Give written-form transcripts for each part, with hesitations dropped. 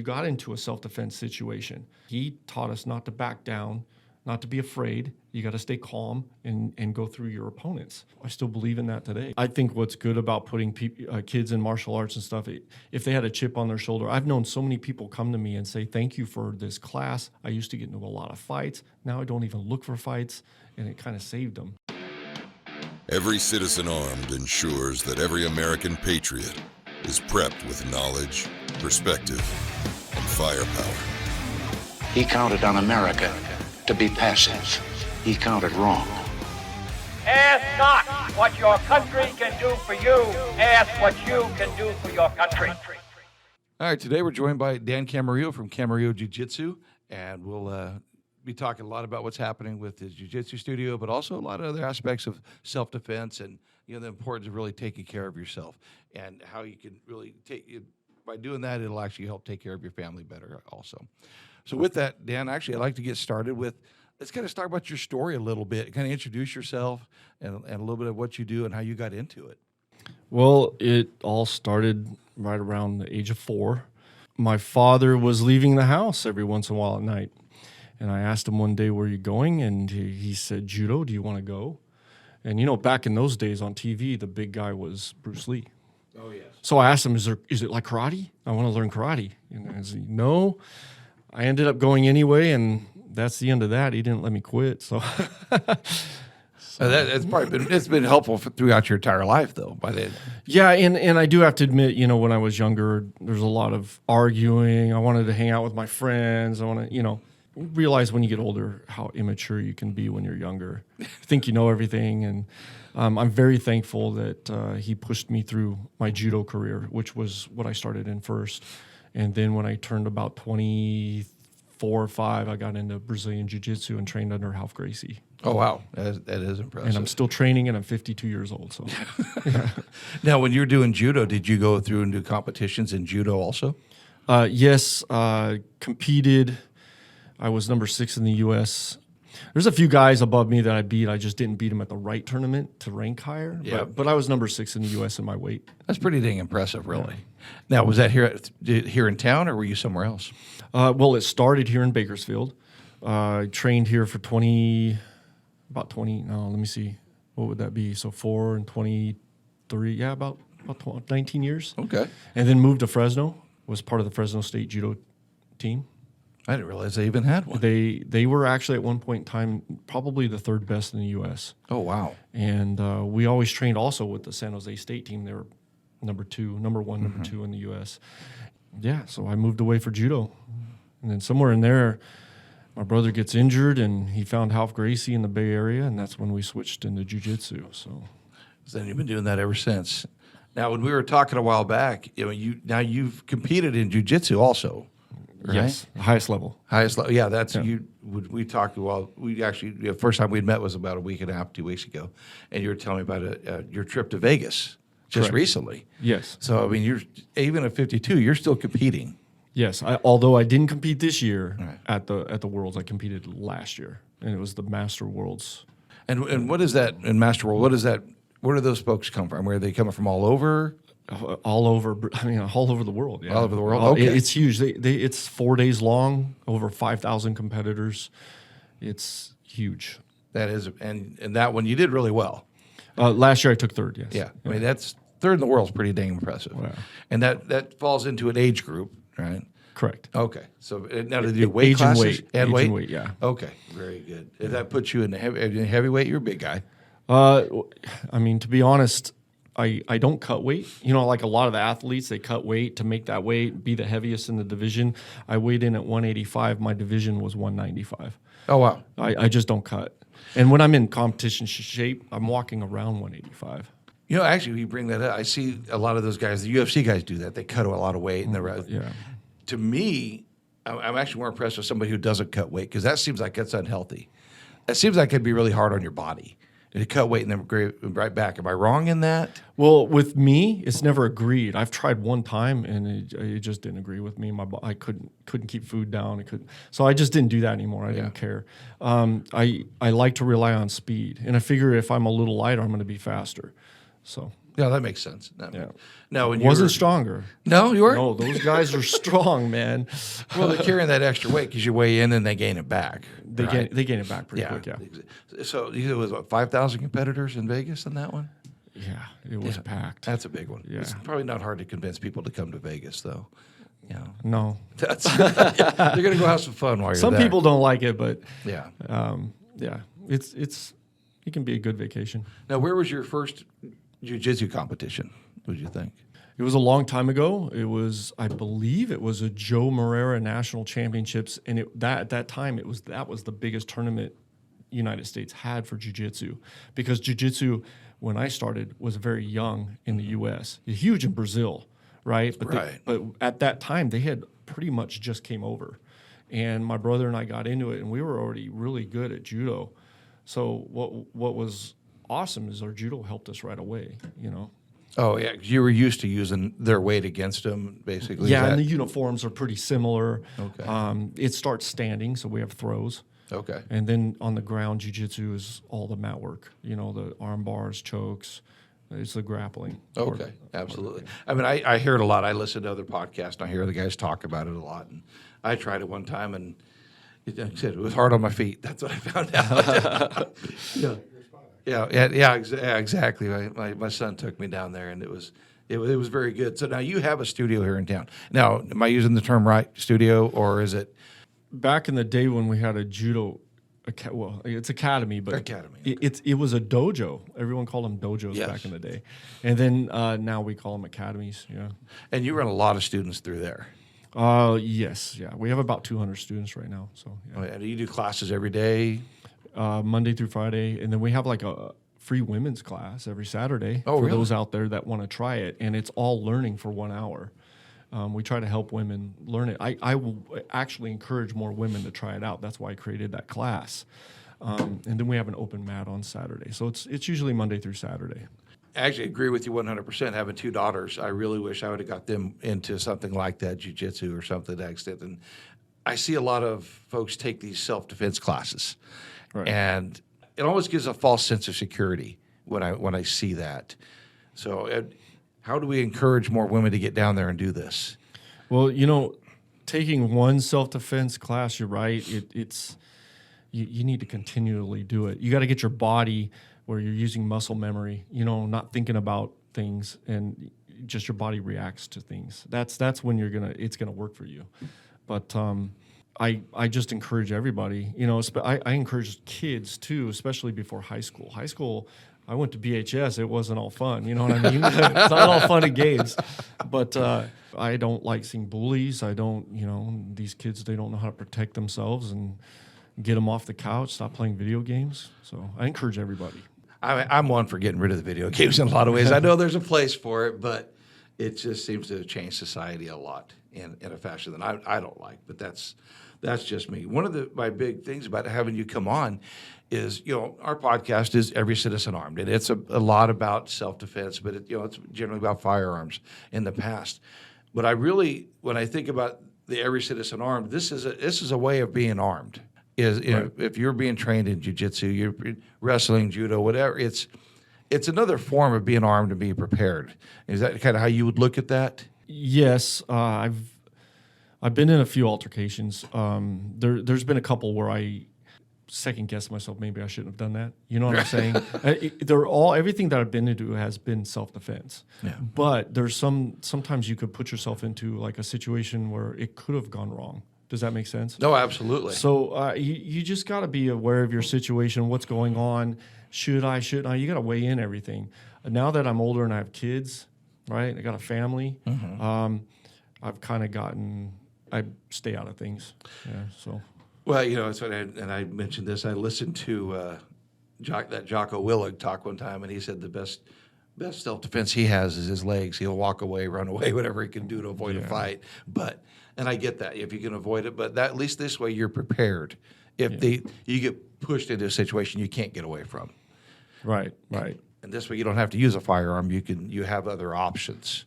you got into a self-defense situation. He taught us not to back down, not to be afraid. You got to stay calm and go through your opponents. I still believe in that today. I think what's good about putting kids in martial arts and stuff, if they had a chip on their shoulder, I've known so many people come to me and say, thank you for this class. I used to get into a lot of fights. Now I don't even look for fights, and it kind of saved them. Every citizen armed ensures that every American patriot is prepped with knowledge, perspective, and firepower. He counted on America to be passive. He counted wrong. Ask not what your country can do for you. Ask what you can do for your country. All right, today we're joined by Dan Camarillo from Camarillo Jiu-Jitsu, and we'll be talking a lot about what's happening with his jiu-jitsu studio, but also a lot of other aspects of self-defense and the importance of really taking care of yourself and how you can really by doing that, it'll actually help take care of your family better also. So with that, Dan, actually, I'd like to get started with, let's kind of start about your story a little bit, kind of introduce yourself and a little bit of what you do and how you got into it. Well, it all started right around the age of 4. My father was leaving the house every once in a while at night. And I asked him one day, where are you going? And he said, judo, do you want to go? And, back in those days on TV, the big guy was Bruce Lee. Oh, yes. So I asked him, is it like karate? I want to learn karate. And I said, no. I ended up going anyway, and that's the end of that. He didn't let me quit. So, it's been helpful throughout your entire life, though. By then, yeah, and I do have to admit, when I was younger, there's a lot of arguing. I wanted to hang out with my friends. I want to, realize when you get older how immature you can be when you're younger. You think you know everything, and I'm very thankful that he pushed me through my judo career, which was what I started in first. And then when I turned about 24 or 5, I got into Brazilian Jiu-Jitsu and trained under Ralph Gracie. Oh, wow. That is impressive. And I'm still training, and I'm 52 years old. So, yeah. Now, when you're doing judo, did you go through and do competitions in judo also? Yes, competed. I was number 6 in the U.S. There's a few guys above me that I beat. I just didn't beat them at the right tournament to rank higher. Yeah. But I was number 6 in the U.S. in my weight. That's pretty dang impressive, really. Yeah. Now, was that here in town, or were you somewhere else? Well, it started here in Bakersfield. I trained here for 20. Let me see. What would that be? So 4 and 23. Yeah, about 19 years. Okay. And then moved to Fresno. Was part of the Fresno State judo team. I didn't realize they even had one. They were actually at one point in time probably the 3rd best in the U.S. Oh, wow. And we always trained also with the San Jose State team. They were number 1, number 2 in the U.S. Yeah, so I moved away for judo. And then somewhere in there, my brother gets injured, and he found Ralph Gracie in the Bay Area, and that's when we switched into jiu-jitsu. So then you've been doing that ever since. Now, when we were talking a while back, you've competed in jiu-jitsu also. Right? Yes, highest level. Highest level. Yeah, that's you. We talked. Well, we actually the first time we'd met was about a week and a half, 2 weeks ago, and you were telling me about your trip to Vegas just Correct. recently. Yes. So I mean, you're even at 52, you're still competing. Yes, although I didn't compete this year Right. at the Worlds, I competed last year, and it was the Master Worlds. And what is that in Master World? What is that? Where do those folks come from? Where are they coming from? All over? All over. I mean, all over the world. Yeah. All over the world. Okay, it's huge. It's 4 days long, over 5,000 competitors. It's huge. That is, and that one you did really well. Last year I took 3rd. Yes. Yeah, I mean that's 3rd in the world is pretty dang impressive. Wow. And that falls into an age group, right? Correct. Okay, so now do you do weight Age and classes weight. and Age weight? and weight, yeah. Okay, very good. If that puts you in heavyweight, you're a big guy. I mean, to be honest, I don't cut weight. Like a lot of the athletes, they cut weight to make that weight, be the heaviest in the division. I weighed in at 185. My division was 195. Oh, wow. I just don't cut. And when I'm in competition shape, I'm walking around 185. Actually, you bring that up. I see a lot of those guys, the UFC guys do that. They cut a lot of weight. Yeah. To me, I'm actually more impressed with somebody who doesn't cut weight because that seems like that's unhealthy. It seems like it'd be really hard on your body to cut weight and then go right back. Am I wrong in that? Well, with me, it's never agreed. I've tried one time, and it just didn't agree with me. I couldn't keep food down. So I just didn't do that anymore. I didn't care. I like to rely on speed, and I figure if I'm a little lighter, I'm going to be faster. So Yeah, that makes sense. Now, when Wasn't stronger. No, you were. No, those guys are strong, man. Well, they're carrying that extra weight because you weigh in and they gain it back. They gain it back pretty quick. Yeah. So you said it was what, 5,000 competitors in Vegas in that one? Yeah, it was packed. That's a big one. Yeah. It's probably not hard to convince people to come to Vegas, though. Yeah. No, That's they're going to go have some fun while you're some there. people don't like it, but Yeah. It can be a good vacation. Now, where was your first jiu-jitsu competition? What did you think? It was a long time ago. It was, I believe, it was a Joe Moreira National Championships, and at that time that was the biggest tournament United States had for jiu-jitsu, because jiu-jitsu when I started was very young in the U.S. Huge in Brazil, right? But at that time they had pretty much just came over, and my brother and I got into it, and we were already really good at judo. So what was awesome is our judo helped us right away, Oh, yeah, 'cause you were used to using their weight against them, basically. Yeah, and the uniforms are pretty similar. Okay. It starts standing, so we have throws. Okay. And then on the ground, jiu-jitsu is all the mat work, the arm bars, chokes. It's the grappling. Okay, absolutely. I mean, I hear it a lot. I listen to other podcasts, and I hear the guys talk about it a lot. And I tried it one time, and it was hard on my feet. That's what I found out. Yeah, exactly. My son took me down there, and it was very good. So now you have a studio here in town. Now, am I using the term right, studio, or is it? Back in the day when we had a judo, it's academy, but Academy, it was a dojo. Everyone called them dojos back in the day, and then now we call them academies. Yeah. And you run a lot of students through there. Yes, yeah. We have about 200 students right now. So yeah. And you do classes every day. Monday through Friday, and then we have like a free women's class every Saturday for really? those out there that want to try it, and it's all learning for 1 hour. We try to help women learn it. I will actually encourage more women to try it out. That's why I created that class. And then we have an open mat on Saturday. So it's usually Monday through Saturday. I actually agree with you 100%. Having 2 daughters, I really wish I would have got them into something like that, jiu-jitsu or something to that extent. And I see a lot of folks take these self-defense classes. Right. And it almost gives a false sense of security when I see that. So how do we encourage more women to get down there and do this? Well, taking one self-defense class, you're right. It's you need to continually do it. You got to get your body where you're using muscle memory, not thinking about things, and just your body reacts to things. That's when it's gonna work for you. But I just encourage everybody, I encourage kids too, especially before high school. High school, I went to BHS. It wasn't all fun. You know what I mean? It's not all fun and games. But I don't like seeing bullies. I don't, these kids, they don't know how to protect themselves, and get them off the couch, stop playing video games. So I encourage everybody. I'm one for getting rid of the video games in a lot of ways. I know there's a place for it, but it just seems to change society a lot in a fashion that I don't like. But that's just me. One of my big things about having you come on is, our podcast is Every Citizen Armed, and it's a lot about self-defense, but it's generally about firearms in the past. But when I think about the Every Citizen Armed, this is a way of being armed. If you're being trained in jiu-jitsu, you're wrestling, judo, whatever, it's another form of being armed and being prepared. Is that kind of how you would look at that? Yes, I've been in a few altercations. There's been a couple where I second guess myself. Maybe I shouldn't have done that. You know what I'm saying? Everything that I've been into has been self-defense. Yeah. But there's sometimes you could put yourself into like a situation where it could have gone wrong. Does that make sense? No, absolutely. So you just got to be aware of your situation, what's going on. Shouldn't I? You got to weigh in everything. Now that I'm older and I have kids, right? I got a family. Mm-hmm. I've kind of I stay out of things. Yeah. So. Well, it's what I mentioned this. I listened to Jocko Willard talk one time, and he said the best self-defense he has is his legs. He'll walk away, run away, whatever he can do to avoid a fight. And I get that if you can avoid it, but at least this way you're prepared. If you get pushed into a situation you can't get away from. Right. And this way you don't have to use a firearm. You have other options.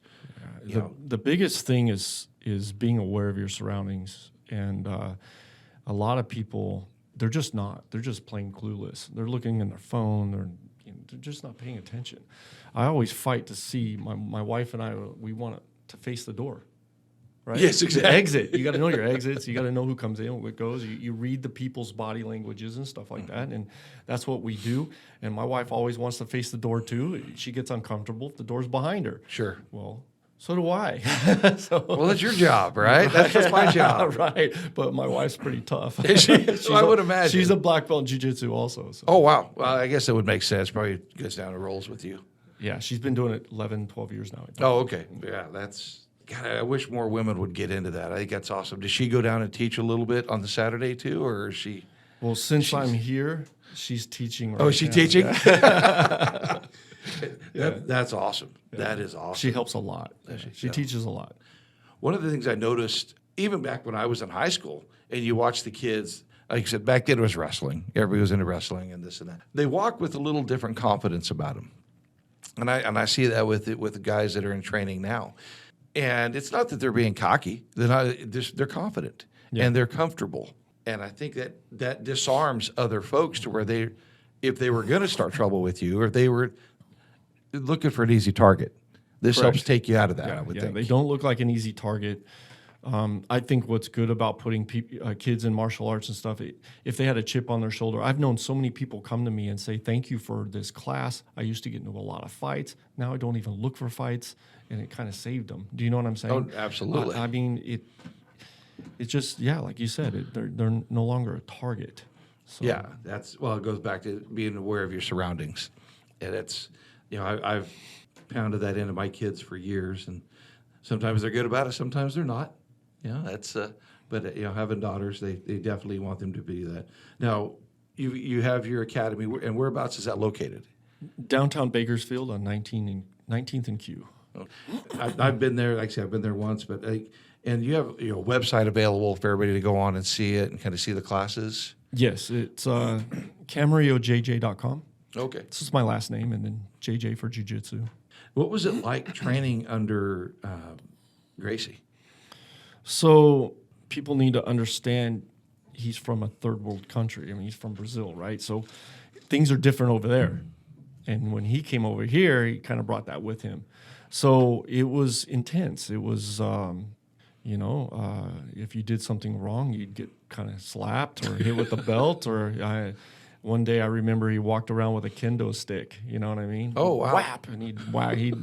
The biggest thing is being aware of your surroundings, and a lot of people, they're just not. They're just plain clueless. They're looking in their phone. They're they're just not paying attention. I always fight to see my wife and I. We want to face the door. Right? Yes, exactly. The exit. You got to know your exits. You got to know who comes in, what goes. You read the people's body languages and stuff like that, and that's what we do. And my wife always wants to face the door too. She gets uncomfortable if the door's behind her. Sure. Well, so do I. Well, that's your job, right? That's just my job. Right. But my wife's pretty tough. Is she? I would imagine. She's a black belt in jiu-jitsu also. So. Oh, wow. Well, I guess that would make sense. Probably goes down to rolls with you. Yeah, she's been doing it 11, 12 years now. Oh, okay. Yeah, that's... God, I wish more women would get into that. I think that's awesome. Does she go down and teach a little bit on the Saturday too, or is she? Well, since I'm here, she's teaching. Right Oh, is she now. teaching? Yeah. That's awesome. Yeah. That is awesome. She helps a lot. She teaches a lot. One of the things I noticed, even back when I was in high school, and you watch the kids, like you said, back then it was wrestling. Everybody was into wrestling and this and that. They walk with a little different confidence about them, and I see that with the guys that are in training now. And it's not that they're being cocky; they're confident and they're comfortable. And I think that disarms other folks to where if they were going to start trouble with you, or if they were looking for an easy target, this helps take you out of that. I would think they don't look like an easy target. I think what's good about putting kids in martial arts and stuff, if they had a chip on their shoulder, I've known so many people come to me and say, "Thank you for this class. I used to get into a lot of fights. Now I don't even look for fights." And it kind of saved them. Do you know what I'm saying? Oh, absolutely. I mean, it's just, like you said, they're no longer a target. So. Yeah, it goes back to being aware of your surroundings. And it's, I've pounded that into my kids for years, and sometimes they're good about it, sometimes they're not. That's, but having daughters, they definitely want them to be that. Now, you have your academy, and whereabouts is that located? Downtown Bakersfield on 19th and Q. I've been there. Like I said, I've been there once, but and you have a website available for everybody to go on and see it and kind of see the classes. Yes, it's CamarilloJJ.com. Okay, this is my last name, and then JJ for Jiu-Jitsu. What was it like training under Gracie? So people need to understand he's from a third world country. I mean, he's from Brazil, right? So things are different over there. And when he came over here, he kind of brought that with him. So it was intense. It was, if you did something wrong, you'd get kind of slapped or hit with the belt. One day I remember he walked around with a kendo stick. You know what I mean? Oh, wow. Whap, and he'd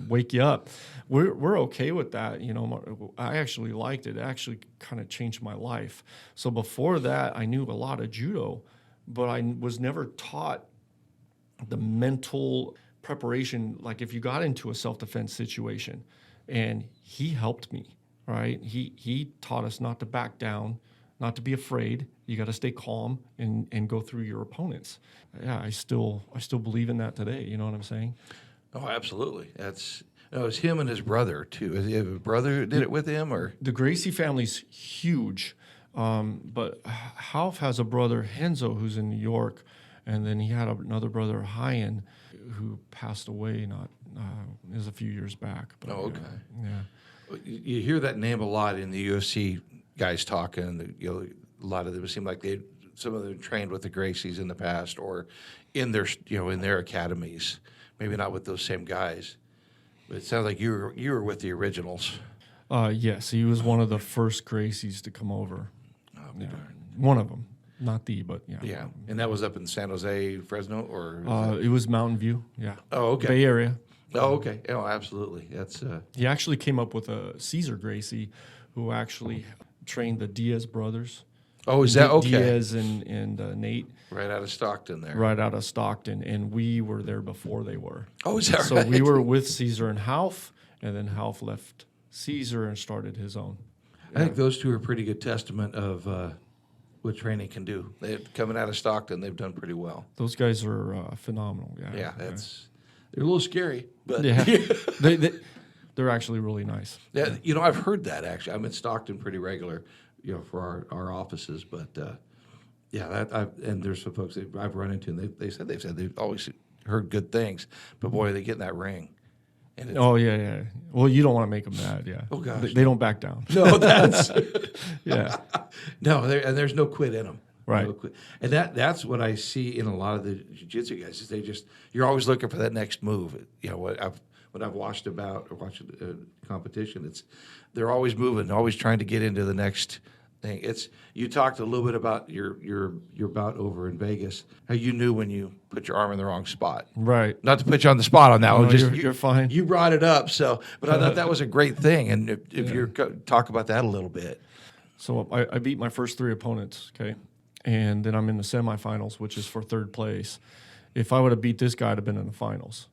wake you up. We're okay with that. I actually liked it. It actually kind of changed my life. So before that, I knew a lot of judo, but I was never taught the mental preparation, like if you got into a self-defense situation, and he helped me, right? He taught us not to back down, not to be afraid. You got to stay calm and go through your opponents. Yeah, I still believe in that today. You know what I'm saying? Oh, absolutely. It was him and his brother too. Is his brother did it with him, or the Gracie family's huge, but Ralph has a brother Henzo who's in New York. And then he had another brother, Hyan, who passed away it was a few years back. But, okay. Yeah. You hear that name a lot in the UFC guys talking. A lot of them seem like some of them trained with the Gracies in the past, or in their academies. Maybe not with those same guys, but it sounds like you were with the originals. Yes, he was one of the first Gracies to come over. Oh, one of them. Not but yeah. Yeah, and that was up in San Jose, Fresno, or? It was Mountain View, yeah. Oh, okay. Bay Area. Oh, okay. Oh, absolutely. That's. He actually came up with a Caesar Gracie, who actually trained the Diaz brothers. Oh, is that okay? Diaz and Nate. Right out of Stockton there. Right out of Stockton, and we were there before they were. Oh, is that right? So we were with Caesar and Ralph, and then Ralph left Caesar and started his own. I think those two are a pretty good testament of what training can do. Coming out of Stockton, they've done pretty well. Those guys are phenomenal. Yeah. Yeah, they're a little scary, but yeah, they're actually really nice. Yeah, I've heard that actually. I'm in Stockton pretty regular, for our offices, but and there's some folks that I've run into, and they said they've always heard good things, but boy, they get in that ring. And yeah. Well, you don't want to make them mad, yeah. Oh gosh, they don't back down. No, that's yeah. No, and there's no quit in them. Right. And that's what I see in a lot of the jiu-jitsu guys is you're always looking for that next move. What I've watched a competition, they're always moving, always trying to get into the next thing. You talked a little bit about your bout over in Vegas, how you knew when you put your arm in the wrong spot. Right. Not to put you on the spot on that one. You're fine. You brought it up, but I thought that was a great thing. And if you talk about that a little bit. So I beat my first 3 opponents, okay? And then I'm in the semifinals, which is for 3rd place. If I would have beat this guy, I'd have been in the finals.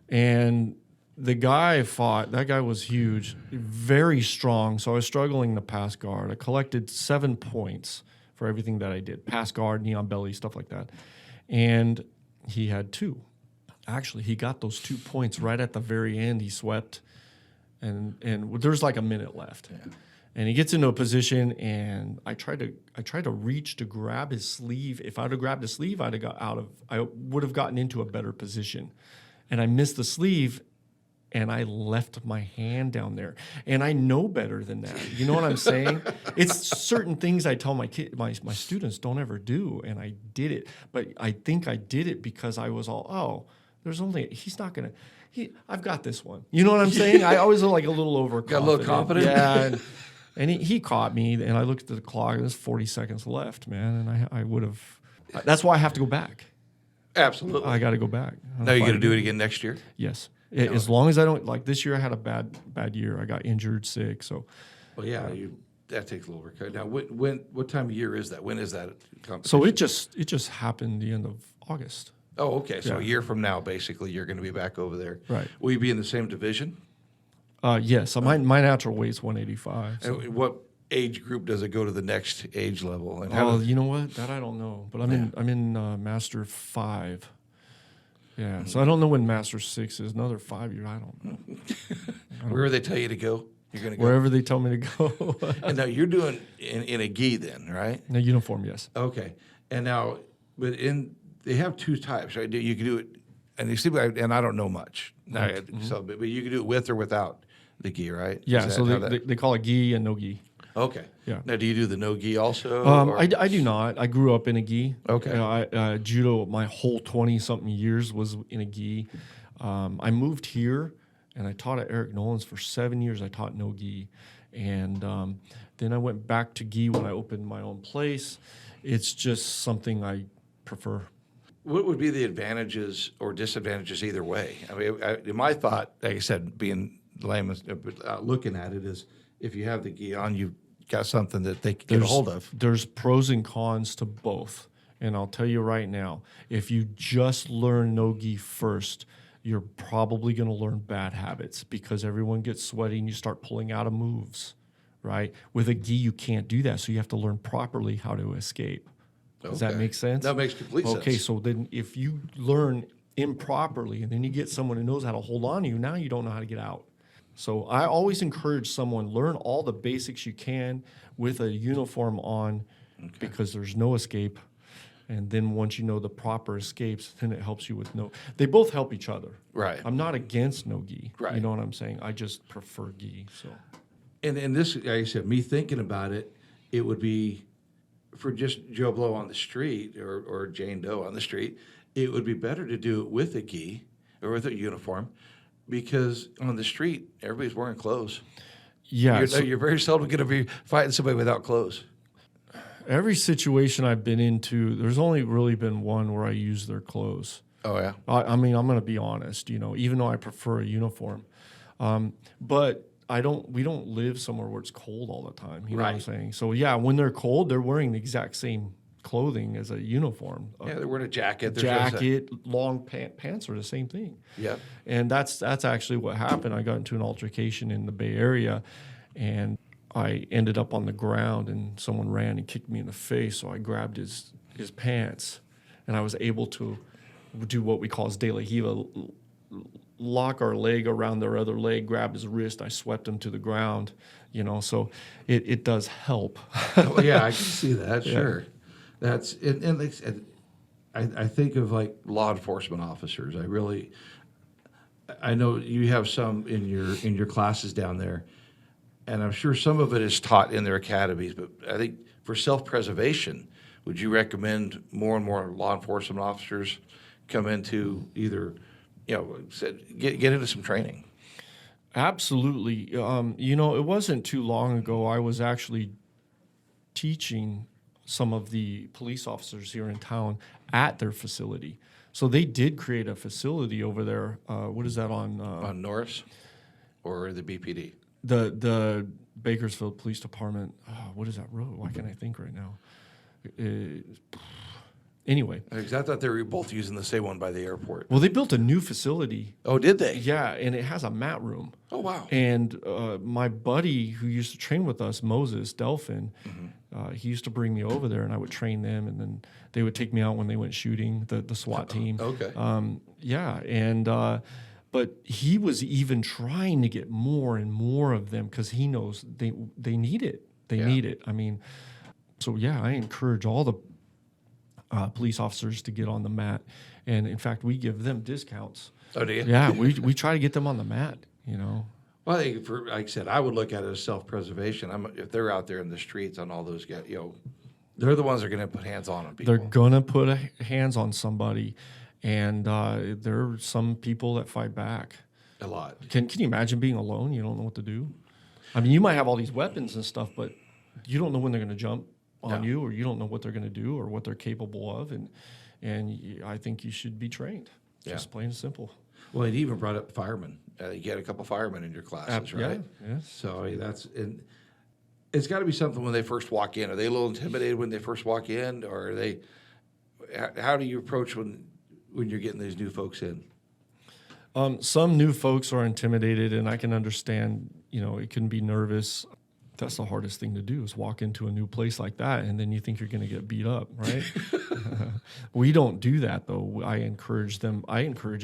And the guy I fought, that guy was huge, very strong. So I was struggling to pass guard. I collected 7 points for everything that I did. Pass guard, knee on belly, stuff like that. And he had 2. Actually, he got those 2 points right at the very end. He swept. And there's like a minute left. Yeah. And he gets into a position, and I tried to reach to grab his sleeve. If I'd have grabbed his sleeve, I would have gotten into a better position. And I missed the sleeve, and I left my hand down there. And I know better than that. You know what I'm saying? It's certain things I tell my students don't ever do, and I did it. But I think I did it because I was I've got this one. You know what I'm saying? I always like a little overconfident. Got a little confident? Yeah. And he caught me, and I looked at the clock, and there's 40 seconds left, man. And I would have. That's why I have to go back. Absolutely. I got to go back. Now you're going to do it again next year? Yes. As long as I don't, like this year I had a bad year. I got injured, sick, so. Well, yeah, that takes a little recovery. Now, what time of year is that? When is that competition? So it just happened the end of August. Oh, okay. So a year from now, basically, you're going to be back over there. Right. Will you be in the same division? Yes. My natural weight is 185. So. And what age group does it go to the next age level? And you know what? That I don't know. But I'm in Master 5. Yeah. So I don't know when Master 6 is. Another 5 year. I don't know. Wherever they tell you to go, you're going to go. Wherever they tell me to go. And now you're doing in a gi then, right? In a uniform, yes. Okay. And now, they have 2 types, right? You can do it, and I don't know much. Mm-hmm. So, but you can do it with or without the gi, right? Yeah. So they call it gi and no gi. Okay. Yeah. Now, do you do the no gi also? I do not. I grew up in a gi. Okay. Judo, my whole 20-something years was in a gi. I moved here, and I taught at Eric Nolan's for 7 years. I taught no gi. And then I went back to gi when I opened my own place. It's just something I prefer. What would be the advantages or disadvantages either way? I mean, in my thought, like I said, being lame, looking at it is if you have the gi on, you've got something that they can get a hold of. There's pros and cons to both. And I'll tell you right now, if you just learn no gi first, you're probably going to learn bad habits because everyone gets sweaty and you start pulling out of moves, right? With a gi, you can't do that. So you have to learn properly how to escape. Does that make sense? That makes complete sense. Okay, so then if you learn improperly and then you get someone who knows how to hold on to you, now you don't know how to get out. So I always encourage someone, learn all the basics you can with a uniform on because there's no escape. And then once you know the proper escapes, then it helps you with no. They both help each other. Right. I'm not against no gi. Right. You know what I'm saying? I just prefer gi. So. And this, like I said, me thinking about it, it would be for just Joe Blow on the street or Jane Doe on the street, it would be better to do it with a gi or with a uniform because on the street, everybody's wearing clothes. Yeah. You're very seldom going to be fighting somebody without clothes. Every situation I've been into, there's only really been one where I use their clothes. Oh, yeah? I mean, I'm going to be honest, even though I prefer a uniform. But we don't live somewhere where it's cold all the time. You know what I'm saying? So, yeah, when they're cold, they're wearing the exact same clothing as a uniform. Yeah, they're wearing a jacket. Long pants are the same thing. Yeah. And that's actually what happened. I got into an altercation in the Bay Area, and I ended up on the ground, and someone ran and kicked me in the face, so I grabbed his pants, and I was able to do what we call as de la hiva, lock our leg around their other leg, grab his wrist, I swept him to the ground, so it does help. Well, yeah, I can see that, sure. That's and like I said, I think of like law enforcement officers. I know you have some in your classes down there, and I'm sure some of it is taught in their academies, but I think for self-preservation, would you recommend more and more law enforcement officers come into either, get into some training? Absolutely. It wasn't too long ago. I was actually teaching some of the police officers here in town at their facility. So they did create a facility over there. What is that on? On Norris or the BPD? The Bakersfield Police Department. What is that road? Why can't I think right now? Anyway. Because I thought they were both using the same one by the airport. Well, they built a new facility. Oh, did they? Yeah, and it has a mat room. Oh, wow. And my buddy who used to train with us, Moses Delphin, he used to bring me over there, and I would train them, and then they would take me out when they went shooting, the SWAT team. Okay. But he was even trying to get more and more of them because he knows they need it. They need it. I mean, so yeah, I encourage all the police officers to get on the mat, and in fact, we give them discounts. Oh, do you? Yeah, we try to get them on the mat. Well, I think, like I said, I would look at it as self-preservation. If they're out there in the streets on all those guys, they're the ones that are going to put hands on people. They're gonna put hands on somebody, and there are some people that fight back. A lot. Can you imagine being alone? You don't know what to do. I mean, you might have all these weapons and stuff, but you don't know when they're going to jump on you, or you don't know what they're going to do or what they're capable of, and I think you should be trained. Just plain and simple. Well, it even brought up firemen. You had a couple firemen in your classes, right? Yeah. So it's got to be something when they first walk in. Are they a little intimidated when they first walk in, or are they? How do you approach when you're getting these new folks in? Some new folks are intimidated, and I can understand. It can be nervous. That's the hardest thing to do, is walk into a new place like that, and then you think you're going to get beat up, right? We don't do that, though. I encourage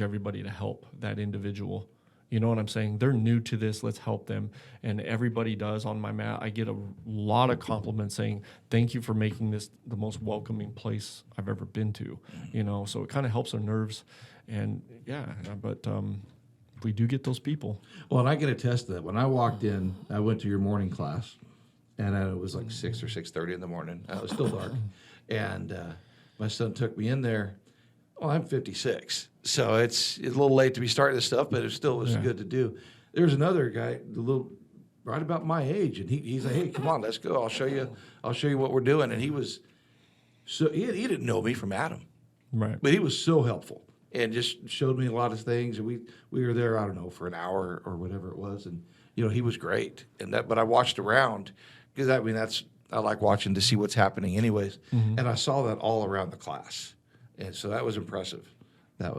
everybody to help that individual. You know what I'm saying? They're new to this. Let's help them. And everybody does on my mat. I get a lot of compliments saying, thank you for making this the most welcoming place I've ever been to. So it kind of helps our nerves. And but we do get those people. Well, and I can attest to that. When I walked in, I went to your morning class, and it was like 6 or 6:30 in the morning. It was still dark. And my son took me in there. Well, I'm 56, so it's a little late to be starting this stuff, but it still was good to do. There's another guy, right about my age, and he's like, "Hey, come on, let's go. I'll show you what we're doing." And he didn't know me from Adam, Right. but he was so helpful and just showed me a lot of things. And we were there, I don't know, for an hour or whatever it was, and he was great. But I watched around because I like watching to see what's happening, anyways. Mm-hmm. And I saw that all around the class. And so that was impressive. Now,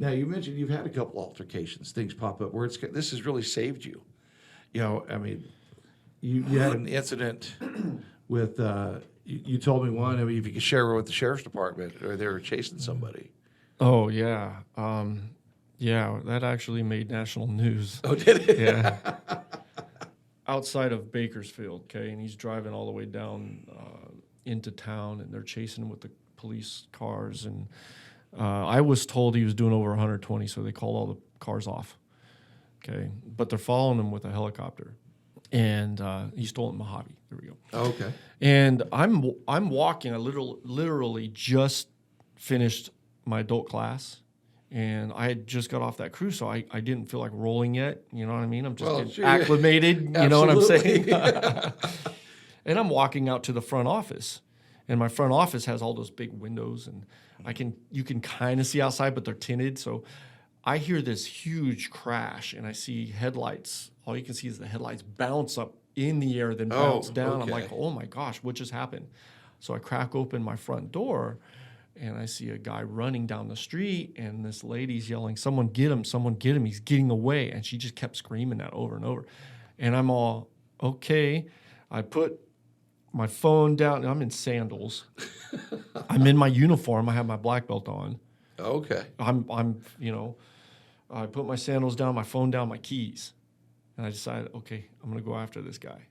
you mentioned you've had a couple altercations, things pop up where this has really saved you. You had an incident with, you told me one, if you could share with the sheriff's department, or they were chasing somebody. Oh, yeah. That actually made national news. Oh, did it? Yeah. Outside of Bakersfield, okay, and he's driving all the way down into town, and they're chasing him with the police cars, and I was told he was doing over 120, so they called all the cars off. Okay, but they're following him with a helicopter, and he's stolen Mojave. There we go. Oh, okay. And I'm walking. I literally just finished my adult class, and I had just got off that cruise, so I didn't feel like rolling yet. You know what I mean? I'm just getting acclimated. You know what I'm saying? And I'm walking out to the front office. And my front office has all those big windows, and you can kind of see outside, but they're tinted. So I hear this huge crash, and I see headlights. All you can see is the headlights bounce up in the air, then bounce down. Okay. I'm like, oh my gosh, what just happened? So I crack open my front door, and I see a guy running down the street, and this lady's yelling, "Someone get him, someone get him, he's getting away." And she just kept screaming that over and over. And I'm all, okay. I put my phone down, and I'm in sandals. I'm in my uniform. I have my black belt on. Okay. I put my sandals down, my phone down, my keys. And I decided, okay, I'm going to go after this guy.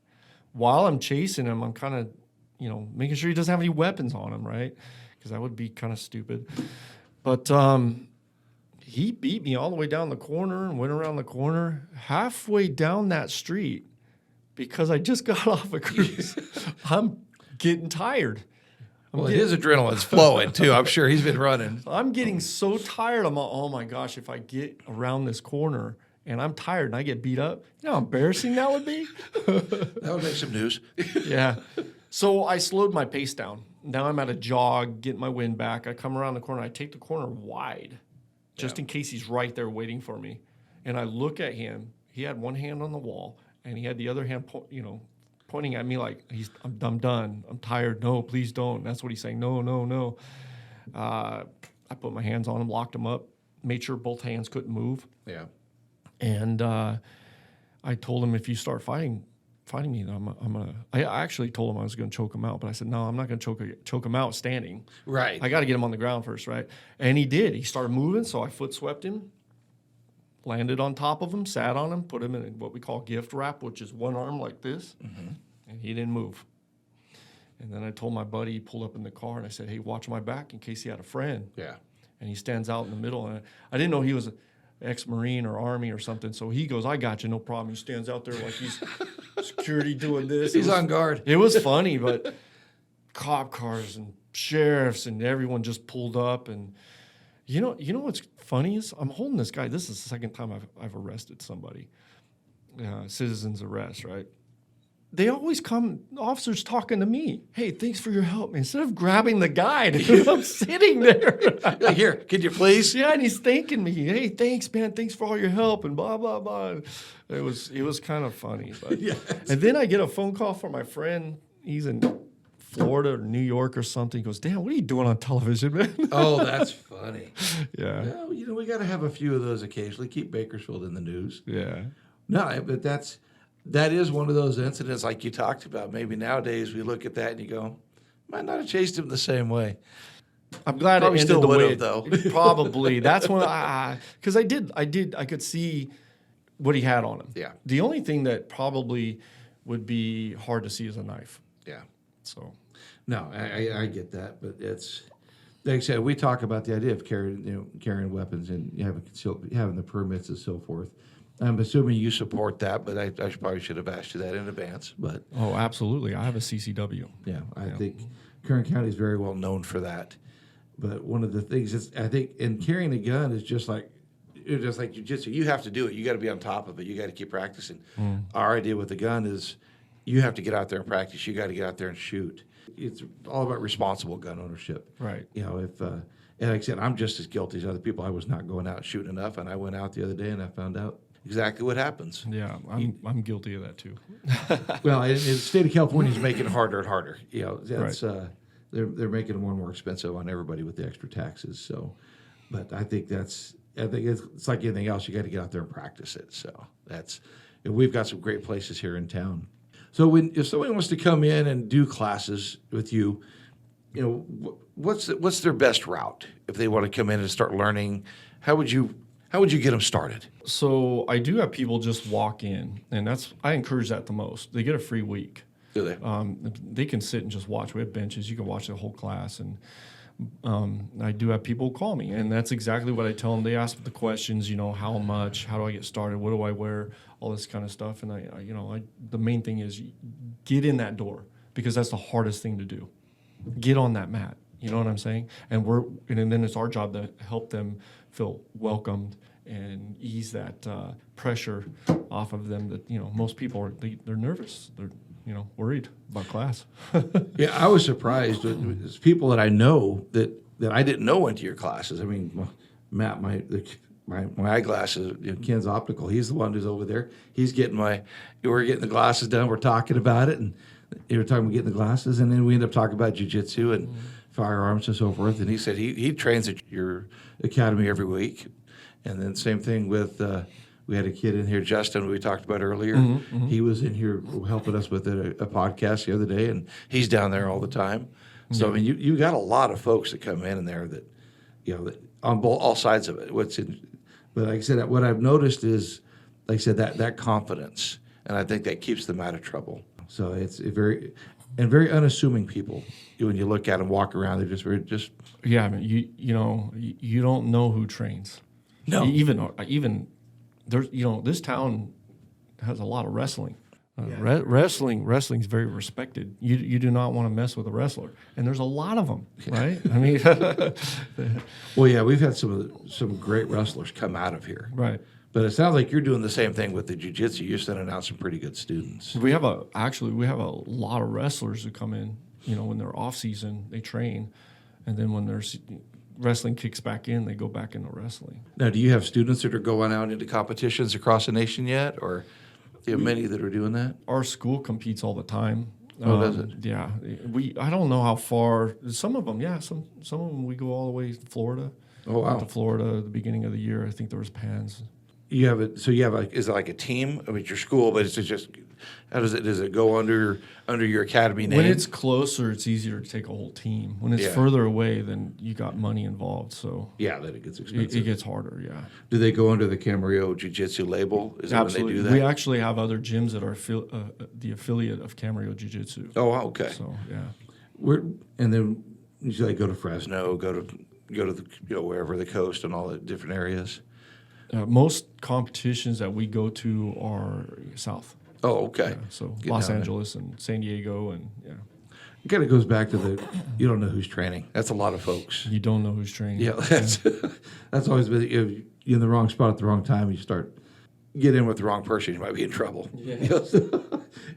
While I'm chasing him, I'm kind of, making sure he doesn't have any weapons on him, right? Because that would be kind of stupid. But he beat me all the way down the corner and went around the corner. Halfway down that street, because I just got off a cruise, I'm getting tired. Well, his adrenaline's flowing too. I'm sure he's been running. I'm getting so tired. I'm like, oh my gosh, if I get around this corner and I'm tired and I get beat up, you know how embarrassing that would be? That would make some news. Yeah. So I slowed my pace down. Now I'm at a jog, getting my wind back. I come around the corner. I take the corner wide just in case he's right there waiting for me. And I look at him. He had one hand on the wall, and he had the other hand, pointing at me like, I'm done. I'm tired. No, please don't. That's what he's saying. No, no, no. I put my hands on him, locked him up, made sure both hands couldn't move. Yeah. And I told him, if you start fighting me, I'm gonna. I actually told him I was gonna choke him out, but I said no, I'm not gonna choke him out standing. Right. I got to get him on the ground first, right? And he did. He started moving, so I foot swept him, landed on top of him, sat on him, put him in what we call gift wrap, which is one arm like this, and he didn't move. And then I told my buddy, he pulled up in the car, and I said, hey, watch my back in case he had a friend. Yeah. And he stands out in the middle, and I didn't know he was ex-Marine or Army or something. So he goes, I got you, no problem. He stands out there like he's security doing this. He's on guard. It was funny, but cop cars and sheriffs and everyone just pulled up. And you know what's funny is I'm holding this guy. This is the second time I've arrested somebody. Citizen's arrest, right? They always come, officers talking to me. Hey, thanks for your help, man. Instead of grabbing the guy, dude, I'm sitting there. Like, here, could you please? Yeah, and he's thanking me. Hey, thanks, man. Thanks for all your help and blah, blah, blah. It was kind of funny. But. Yes. And then I get a phone call from my friend. He's in Florida or New York or something. He goes, Dan, what are you doing on television, man? Oh, that's funny. Yeah. Well, we got to have a few of those occasionally. Keep Bakersfield in the news. Yeah. No, but that is one of those incidents like you talked about. Maybe nowadays we look at that and you go, might not have chased him the same way. I'm glad Probably it ended still the would way have, though. Probably. That's when because I could see what he had on him. Yeah. The only thing that probably would be hard to see is a knife. Yeah. So. No, I get that, but it's like I said, we talk about the idea of carrying weapons and having the permits and so forth. I'm assuming you support that, but I probably should have asked you that in advance. But Oh, absolutely. I have a CCW. yeah, I think Kern County is very well known for that. But one of the things is, I think, in carrying a gun is just like jiu-jitsu. You have to do it. You got to be on top of it. You got to keep practicing. Our idea with the gun is you have to get out there and practice. You got to get out there and shoot. It's all about responsible gun ownership. Right. If and like I said, I'm just as guilty as other people. I was not going out and shooting enough, and I went out the other day and I found out exactly what happens. Yeah, I'm guilty of that too. Well, in the state of California is making it harder and harder. That's Right. They're making it more and more expensive on everybody with the extra taxes. So, but I think it's like anything else. You got to get out there and practice it. So we've got some great places here in town. So if somebody wants to come in and do classes with you, what's their best route if they want to come in and start learning? How would you get them started? So I do have people just walk in, and I encourage that the most. They get a free week. Do they? They can sit and just watch. We have benches. You can watch the whole class. And I do have people call me, and that's exactly what I tell them. They ask the questions, how much, how do I get started, what do I wear, all this kind of stuff. And the main thing is get in that door, because that's the hardest thing to do. Get on that mat. You know what I'm saying? And then it's our job to help them feel welcomed and ease that pressure off of them. That most people they're nervous. They're worried about class. Yeah, I was surprised. There's people that I know that I didn't know went to your classes. I mean, Matt, my eyeglasses, Ken's Optical. He's the one who's over there. We're getting the glasses done. We're talking about it, and they were talking about getting the glasses, and then we ended up talking about jiu-jitsu and firearms and so forth. And he said he trains at your academy every week. And then same thing with we had a kid in here, Justin, who we talked about earlier. He was in here helping us with a podcast the other day, and he's down there all the time. So I mean, you got a lot of folks that come in there that that on all sides of it. But like I said, what I've noticed is, like I said, that confidence, and I think that keeps them out of trouble. So it's very unassuming people. When you look at them walk around, they're just Yeah, I mean, you don't know who trains. No. Even there's this town has a lot of wrestling. Wrestling's very respected. You do not want to mess with a wrestler, and there's a lot of them, right? I mean, Well, yeah, we've had some great wrestlers come out of here. right. But it sounds like you're doing the same thing with the jiu-jitsu. You're sending out some pretty good students. We have a lot of wrestlers who come in. When they're off season, they train, and then when there's wrestling kicks back in, they go back into wrestling. Now, do you have students that are going out into competitions across the nation yet, or do you have many that are doing that? Our school competes all the time. Oh, does it? Yeah, I don't know how far. Some of them, yeah. Some of them we go all the way to Florida. Oh, wow. Went to Florida at the beginning of the year. I think there was Pans. You have it. So you have is it like a team? I mean, it's your school, but it's just how does it go under your academy name? When it's closer, it's easier to take a whole team. When it's further away, then you got money involved. So then it gets expensive. it gets harder. Yeah. Do they go under the Camarillo Jiu-Jitsu label? Is that Absolutely. when they do that? We actually have other gyms that are the affiliate of Camarillo Jiu-Jitsu. Oh, wow, okay. So yeah. And then you like go to Fresno, go to the wherever the coast and all the different areas. Most competitions that we go to are south. Oh, okay. Yeah, so Get Los down there. Angeles and San Diego, and It kind of goes back to you don't know who's training. That's a lot of folks. you don't know who's training. Yeah, that's always been, if you're in the wrong spot at the wrong time, you get in with the wrong person, you might be in trouble. Yeah.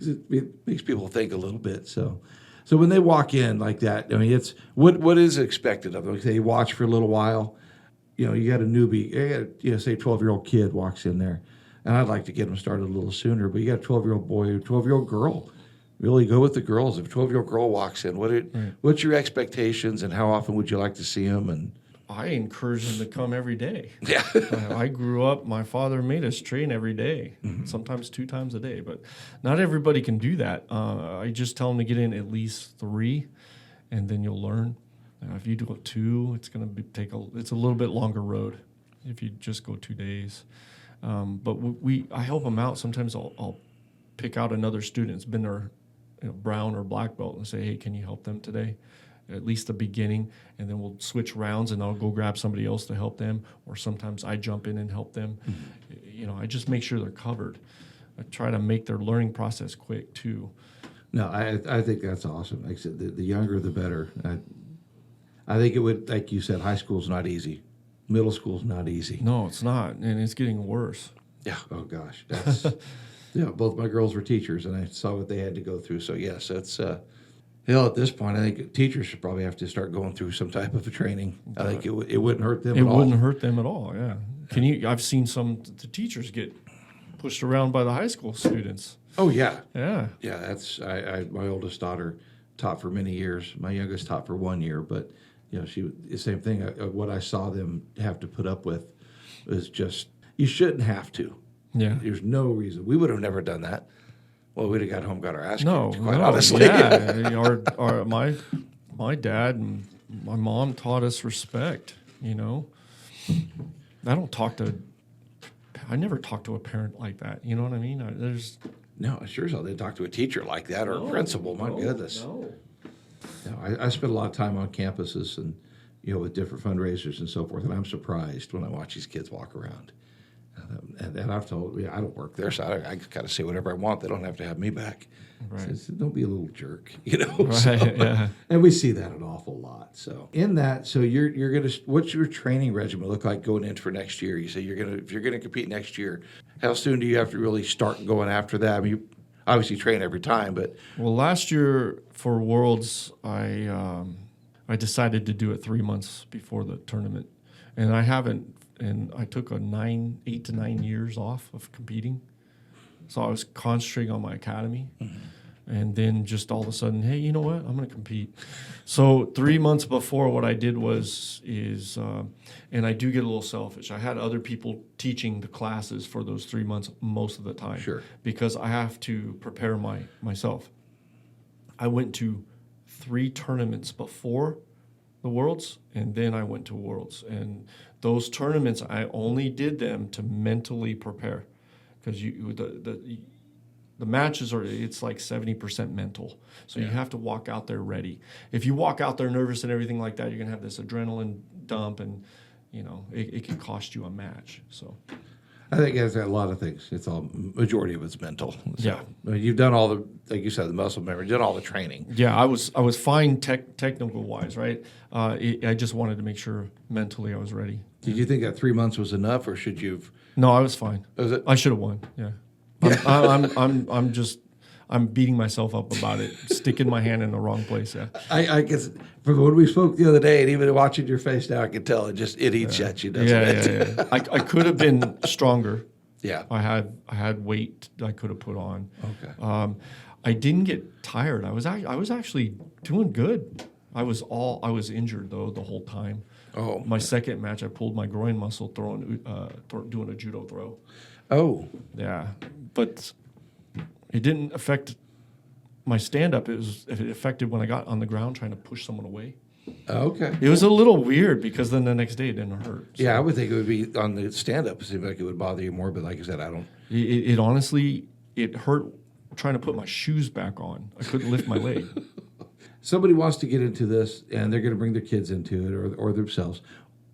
It makes people think a little bit. So when they walk in like that, I mean, it's what is expected of them? Like they watch for a little while. You got a newbie, say a 12-year-old kid walks in there, and I'd like to get them started a little sooner, but you got a 12-year-old boy or a 12-year-old girl. Really go with the girls. If a 12-year-old girl walks in, what's your expectations, and how often would you like to see them? And I encourage them to come every day. yeah, I grew up, my father made us train every day, sometimes 2 times a day, but not everybody can do that. I just tell them to get in at least 3, and then you'll learn. If you do 2, it's going to it's a little bit longer road if you just go 2 days. But I help them out. Sometimes I'll pick out another student that's been their brown or black belt and say, hey, can you help them today? At least the beginning, and then we'll switch rounds and I'll go grab somebody else to help them, or sometimes I jump in and help them. I just make sure they're covered. I try to make their learning process quick too. no, I think that's awesome. Like I said, the younger the better. I think it would, like you said, high school's not easy. Middle school's not easy. No, it's not, and it's getting worse. Yeah. Oh gosh, that's both my girls were teachers, and I saw what they had to go through. So yes, it's at this point, I think teachers should probably have to start going through some type of a training. I think it wouldn't hurt them. It at all. wouldn't hurt them at all. Yeah. I've seen the teachers get pushed around by the high school students. Oh yeah. Yeah. Yeah. That's my oldest daughter taught for many years. My youngest taught for 1 year, but the same thing. What I saw them have to put up with is just, you shouldn't have to. Yeah. There's no reason. We would have never done that. Well, we'd have got home, got our ass kicked, quite no, honestly. Yeah. My dad and my mom taught us respect, I never talk to a parent like that. You know what I mean? No, I sure as hell didn't talk to a teacher like that or a principal. My goodness. No. I spent a lot of time on campuses and, with different fundraisers and so forth, and I'm surprised when I watch these kids walk around. And I've told, I don't work there, so I kind of say whatever I want. They don't have to have me back. Right. So don't be a little jerk, Right, So, yeah. And we see that an awful lot. So in that, you're gonna, what's your training regimen look like going in for next year? You say if you're gonna compete next year, how soon do you have to really start going after that? I mean, you obviously train every time, but Well, last year for Worlds, I decided to do it 3 months before the tournament, and I haven't. And I took 8 to 9 years off of competing, so I was concentrating on my academy. And then just all of a sudden, hey, you know what? I'm going to compete. So 3 months before, what I did and I do get a little selfish. I had other people teaching the classes for those 3 months most of the time. Sure. Because I have to prepare myself. I went to 3 tournaments before the Worlds, and then I went to Worlds. And those tournaments, I only did them to mentally prepare, because the matches it's like 70% mental. So you have to walk out there ready. If you walk out there nervous and everything like that, you're gonna have this adrenaline dump, and it can cost you a match. So I think it's a lot of things. It's all majority of it's mental. So, Yeah. I mean, you've done all the, like you said, the muscle memory, done all the training. Yeah, I was fine technical wise, right? I just wanted to make sure mentally I was ready. Did you think that 3 months was enough, or should you've? No, I was fine. Was it? I should have won. Yeah. I'm beating myself up about it, sticking my hand in the wrong place. Yeah. I guess from when we spoke the other day, and even watching your face now, I can tell it eats at you, doesn't it? Yeah. I could have been stronger. Yeah. I had weight I could have put on. Okay. I didn't get tired. I was actually doing good. I was injured though the whole time. Oh. My second match, I pulled my groin muscle doing a judo throw. Oh. Yeah, but it didn't affect my stand-up. It affected when I got on the ground trying to push someone away. Okay. It was a little weird because then the next day it didn't hurt. So Yeah, I would think it would be on the stand-up. It seemed like it would bother you more, but like I said, I don't. It honestly, it hurt trying to put my shoes back on. I couldn't lift my leg. Somebody wants to get into this, and they're going to bring their kids into it or themselves.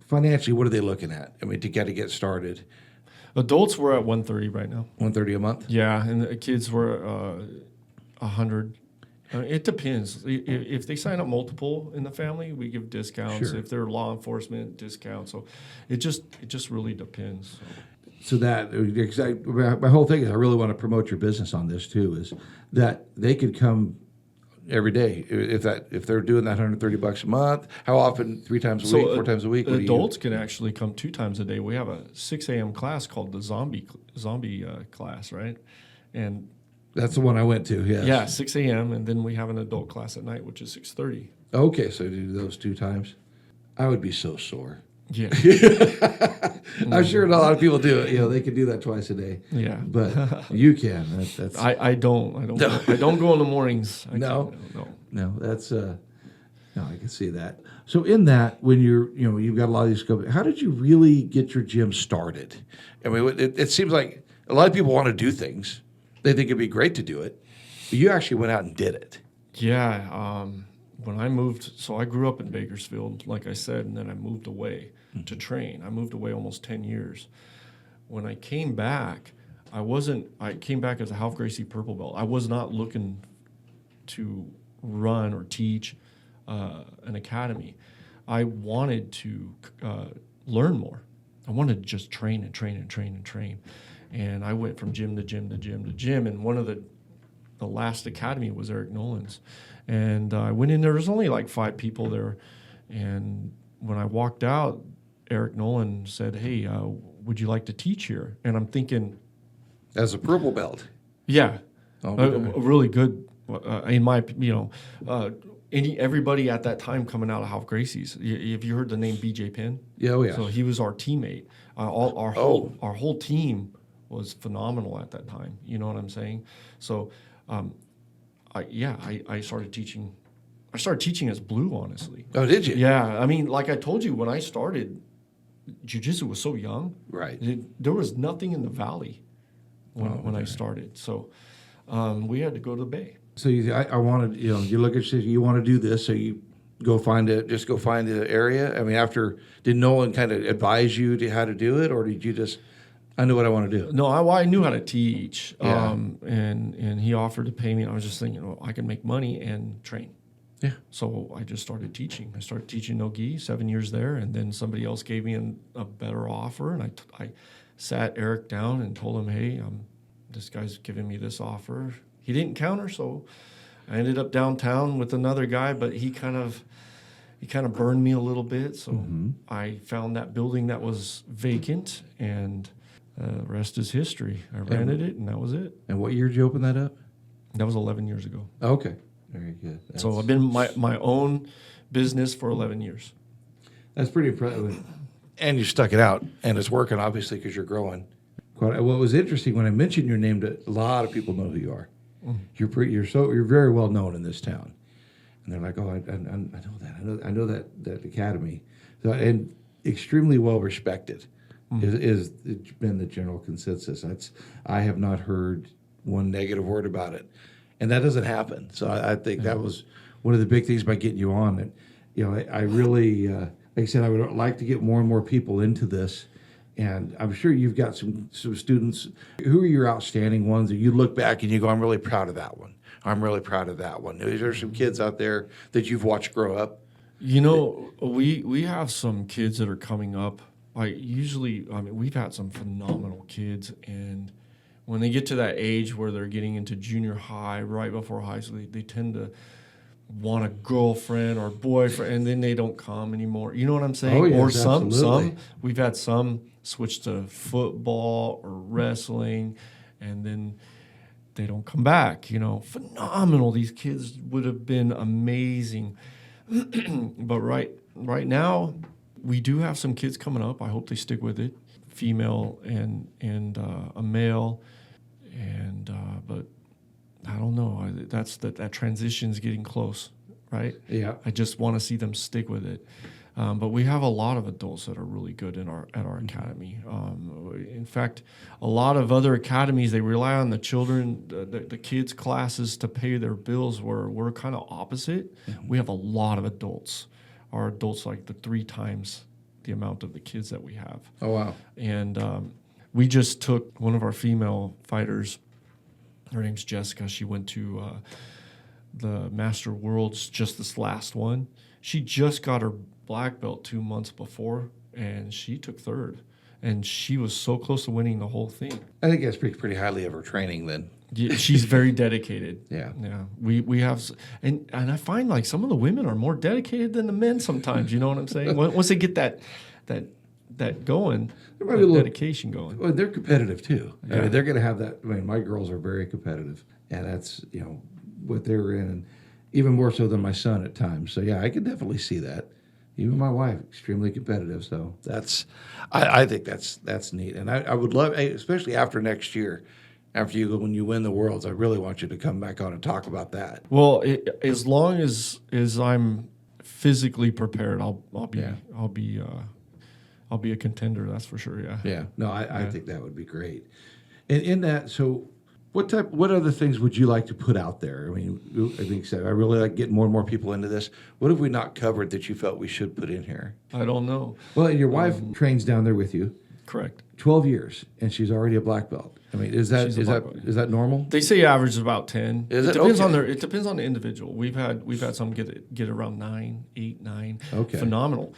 Financially, what are they looking at? I mean, to get started, Adults were at $130 right now. $130 a month. Yeah, and the kids were $100. It depends. If they sign up multiple in the family, we give discounts. Sure. If they're law enforcement, discounts. So it just really depends. So that my whole thing is, I really want to promote your business on this too. Is that they could come every day if they're doing that $130 a month. How often? 3 times a week, 4 times a week. What do you do? Adults can actually come 2 times a day. We have a 6 a.m. class called the zombie class, right? And That's the one I went to. Yes. yeah, 6 a.m. and then we have an adult class at night, which is 6:30. Okay, so do those 2 times. I would be so sore. Yeah, I'm sure a lot of people do it. You know, they could do that twice a day. yeah. But you can. That's I don't go in the mornings. No? No. no. That's no. I can see that. So in that, when you've got a lot of these companies, how did you really get your gym started? I mean, it seems like a lot of people want to do things. They think it'd be great to do it, but you actually went out and did it. Yeah. When I moved, so I grew up in Bakersfield, like I said, and then I moved away to train. I moved away almost 10 years. When I came back, I came back as a Ralph Gracie purple belt. I was not looking to run or teach an academy. I wanted to learn more. I wanted to just train and train and train and train. And I went from gym to gym to gym to gym. And one of the last academy was Eric Nolan's. And I went in, there was only like 5 people there. And when I walked out, Eric Nolan said, "Hey, would you like to teach here?" And I'm thinking, As a purple belt. yeah, Oh, a really good, in my, everybody at that time coming out of Ralph Gracie's. Have you heard the name BJ Penn? Yeah, oh yeah. So he was our teammate. Our whole team was phenomenal at that time. You know what I'm saying? So, I started teaching. I started teaching as blue, honestly. Oh, did you? Yeah, I mean, like I told you, when I started, jiu-jitsu was so young. Right. There was nothing in the valley when I started. So we had to go to the Bay. So I wanted, you look at you want to do this, so you go find the area. I mean, did Nolan kind of advise you to how to do it, or did you just, I know what I want to do? No, I knew how to teach, Yeah. and he offered to pay me. And I was just thinking, well, I can make money and train. Yeah. So I just started teaching. I started teaching no-gi, 7 years there, and then somebody else gave me a better offer, and I sat Eric down and told him, "Hey, this guy's giving me this offer." He didn't counter, so I ended up downtown with another guy, but he kind of burned me a little bit. So I found that building that was vacant, and the rest is history. I rented it, and that was it. And what year did you open that up? That was 11 years ago. Okay. Very good. So I've been my own business for 11 years. That's pretty impressive. And you stuck it out, and it's working, obviously, because you're growing. What was interesting, when I mentioned your name, a lot of people know who you are. You're very well known in this town, and they're like, "Oh, I know that. I know that academy," so, and extremely well respected is been the general consensus. I have not heard one negative word about it, and that doesn't happen. So I think that was one of the big things by getting you on. And I really, like I said, I would like to get more and more people into this. And I'm sure you've got some students. Who are your outstanding ones that you look back and you go, I'm really proud of that one. I'm really proud of that one. Is there some kids out there that you've watched grow up? You know, we have some kids that are coming up. We've had some phenomenal kids, and when they get to that age where they're getting into junior high, right before high school, they tend to want a girlfriend or boyfriend, and then they don't come anymore. You know what I'm saying? Oh, yes, or some absolutely. we've had some switch to football or wrestling, and then they don't come back. You know, phenomenal. These kids would have been amazing. But right now, we do have some kids coming up. I hope they stick with it. Female and a male, but I don't know. That transition's getting close, right? Yeah. I just want to see them stick with it. But we have a lot of adults that are really good at our academy. In fact, a lot of other academies, they rely on the children, the kids' classes to pay their bills, where we're kind of opposite. Mm-hmm. We have a lot of adults. Our adults like the 3 times the amount of the kids that we have. Oh, wow. And we just took one of our female fighters. Her name's Jessica. She went to the Master Worlds, just this last one. She just got her black belt 2 months before, and she took 3rd. And she was so close to winning the whole thing. I think that speaks pretty highly of her training then. Yeah, she's very dedicated. Yeah. We have, and I find like some of the women are more dedicated than the men sometimes. You know what I'm saying? Once they get that going, that dedication going. Well, they're competitive too. Yeah. I mean, they're going to have that. I mean, my girls are very competitive, and that's what they're in, and even more so than my son at times. So yeah, I can definitely see that. Even my wife, extremely competitive. So I think that's neat, and I would love, especially after next year. When you win the Worlds, I really want you to come back on and talk about that. Well, as long as I'm physically prepared, I'll be a contender. That's for sure. Yeah. Yeah. No, I think that would be great. And in that, so what other things would you like to put out there? I mean, I think I really like getting more and more people into this. What have we not covered that you felt we should put in here? I don't know. Well, and your wife trains down there with you. Correct. 12 years, and she's already a black belt. I mean, is that normal? They say average is about 10. Is it? It depends on the individual. We've had some get around 9, 8, 9. Okay. Phenomenal.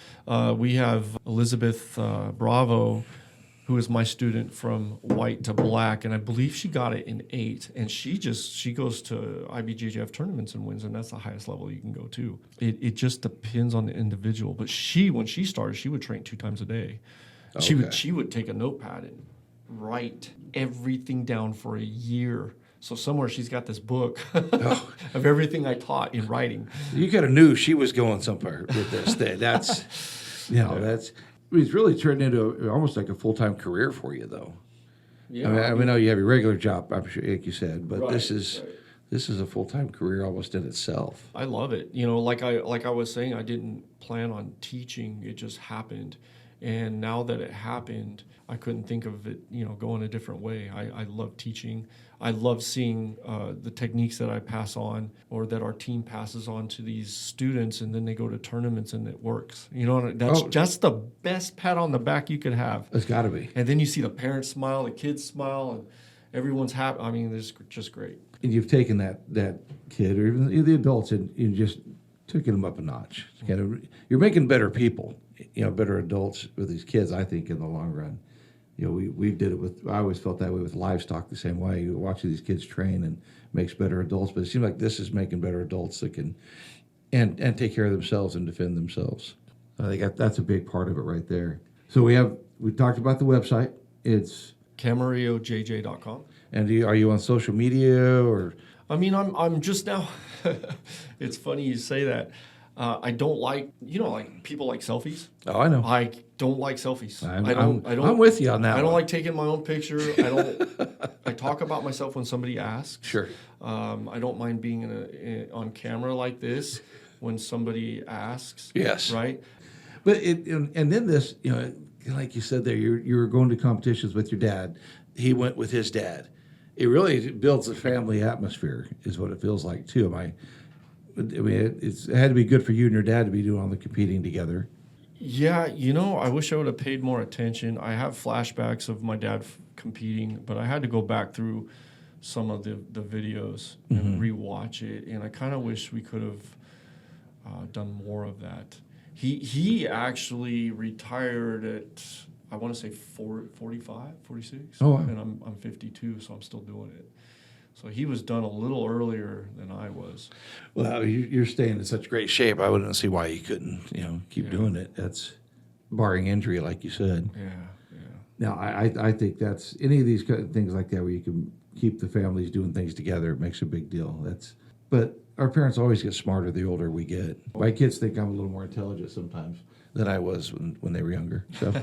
We have Elizabeth Bravo, who is my student from white to black, and I believe she got it in 8. And she goes to IBJJF tournaments and wins, and that's the highest level you can go to. It just depends on the individual. But when she started, she would train 2 times a day. Okay. She would take a notepad and write everything down for a year. So somewhere she's got this book of everything I taught in writing. You kind of knew she was going somewhere with this thing. That's it's really turned into almost like a full-time career for you, though. Yeah, I mean, I know you have your regular job, I'm sure, like you said, but Right, this is a full-time career almost in itself. I love it. Like I was saying, I didn't plan on teaching. It just happened. And now that it happened, I couldn't think of it, going a different way. I love teaching. I love seeing the techniques that I pass on or that our team passes on to these students, and then they go to tournaments and it works. That's the best pat on the back you could have. It's got to be. And then you see the parents smile, the kids smile, and everyone's happy. I mean, it's just great. And you've taken that kid or even the adults and you just taken them up a notch. You're making better people. Better adults with these kids, I think, in the long run. We did it with, I always felt that way with livestock the same way. You watching these kids train and makes better adults, but it seems like this is making better adults that can and take care of themselves and defend themselves. I think that's a big part of it right there. So we talked about the website. It's CamarilloJJ.com. And are you on social media or? I mean, I'm just now. It's funny you say that. I don't like, like people like selfies. Oh, I know. I don't like selfies. I'm with you on that. I don't like taking my own picture. I talk about myself when somebody asks. Sure. I don't mind being on camera like this when somebody asks. Yes. Right. But and then this, like you said there, you were going to competitions with your dad. He went with his dad. It really builds a family atmosphere, is what it feels like too. It had to be good for you and your dad to be doing all the competing together. Yeah, I wish I would have paid more attention. I have flashbacks of my dad competing, but I had to go back through some of the videos and rewatch it, and I kind of wish we could have done more of that. He actually retired at, I want to say 45, 46, Oh, wow. and I'm 52, so I'm still doing it. So he was done a little earlier than I was. Well, you're staying in such great shape. I wouldn't see why you couldn't, keep doing it. That's barring injury, like you said. Yeah. Now, I think that's any of these kind of things like that where you can keep the families doing things together. It makes a big deal. But our parents always get smarter the older we get. My kids think I'm a little more intelligent sometimes than I was when they were younger. So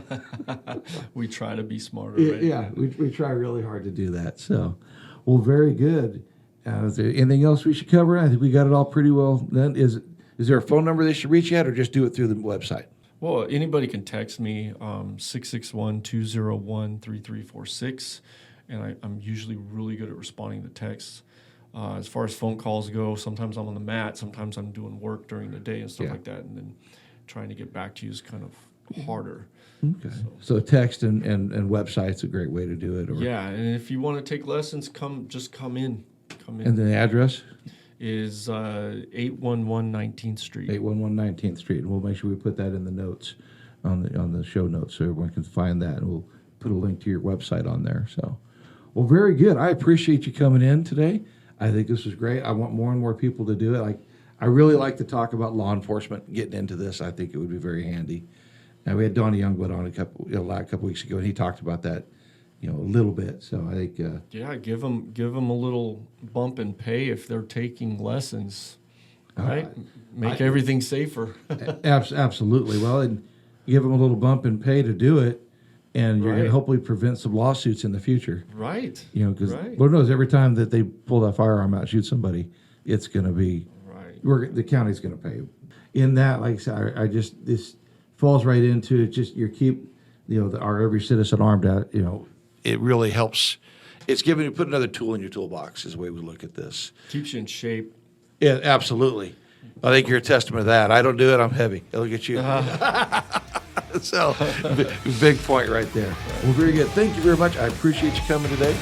We try to be smarter, right? yeah, we try really hard to do that. So, well, very good. Is there anything else we should cover? I think we got it all pretty well done. Is there a phone number they should reach you at, or just do it through the website? Well, anybody can text me, 661-201-3346, and I'm usually really good at responding to texts. As far as phone calls go, sometimes I'm on the mat, sometimes I'm doing work during the day and stuff like that, and then trying to get back to you is kind of harder. Okay. So text and website's a great way to do it. Yeah, and if you want to take lessons, just come in. And the address? Is 811 19th Street. 811 19th Street. And we'll make sure we put that in the notes, on the show notes, so everyone can find that. And we'll put a link to your website on there. So, well, very good. I appreciate you coming in today. I think this was great. I want more and more people to do it. I really like to talk about law enforcement, getting into this. I think it would be very handy. And we had Donnie Youngblood on a couple weeks ago, and he talked about that, a little bit. So I think give them a little bump in pay if they're taking lessons, right? Make everything safer. Absolutely. Well, and give them a little bump in pay to do it, and you're going to hopefully prevent some lawsuits in the future. Right. Because Lord knows every time that they pull that firearm out and shoot somebody, it's going to be the county's going to pay. In that, like I said, this falls right into it. Just keep our every citizen armed. It really helps. It's put another tool in your toolbox is the way we look at this. Keeps you in shape. Yeah, absolutely. I think you're a testament to that. I don't do it. I'm heavy. Look at you. So, big point right there. Well, very good. Thank you very much. I appreciate you coming today.